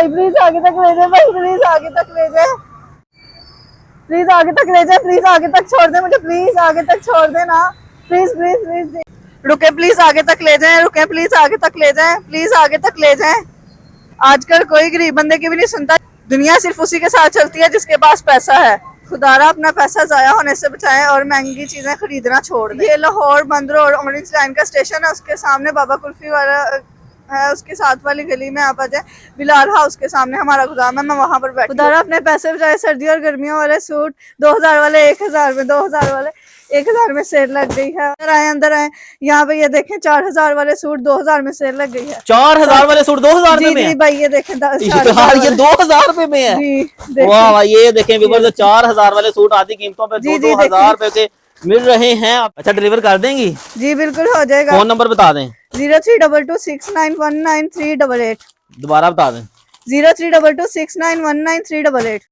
भाई प्लीज आगे तक ले जाए, भाई प्लीज आगे तक ले जाए, प्लीज आगे तक ले जाए, प्लीज आगे तक छोड़ दे मुझे, प्लीज आगे तक छोड़ दे ना, प्लीज प्लीज प्लीज रुके, प्लीज आगे तक ले जाए, रुके प्लीज आगे तक ले जाए, प्लीज आगे तक ले जाए। आजकल कोई गरीब बंदे की भी नहीं सुनता, दुनिया सिर्फ उसी के साथ चलती है जिसके पास पैसा है। खुदारा अपना पैसा जाया होने से बचाए और महंगी चीजें खरीदना छोड़ दे। ये लाहौर मंदिर और ऑरेंज लाइन का स्टेशन है, उसके सामने बाबा कुल्फी वाला है, उसके साथ वाली गली में आप आ जाए, बिलाल हाउस के सामने हमारा गोदाम है, मैं वहां पर बैठी। खुदारा अपने पैसे बचाए, सर्दी और गर्मियों वाले सूट 2000 वाले 1000 में, 2000 वाले 1000 में सेल लग गई है। अंदर आए यहाँ पे ये देखें 4000 वाले सूट 2000 में सेल लग गई है। 4000 वाले सूट 2000 में जी भाई ये देखें ये 2000 रुपए में है। वाह वाह, ये देखें व्यूअर्स, 4000 वाले सूट आधी कीमतों पे 2000 रुपए के मिल रहे हैं। अच्छा डिलीवर कर देंगी? जी बिल्कुल हो जाएगा। फोन नंबर बता दें। 03226919 388। दोबारा बता दें। 03226919 388।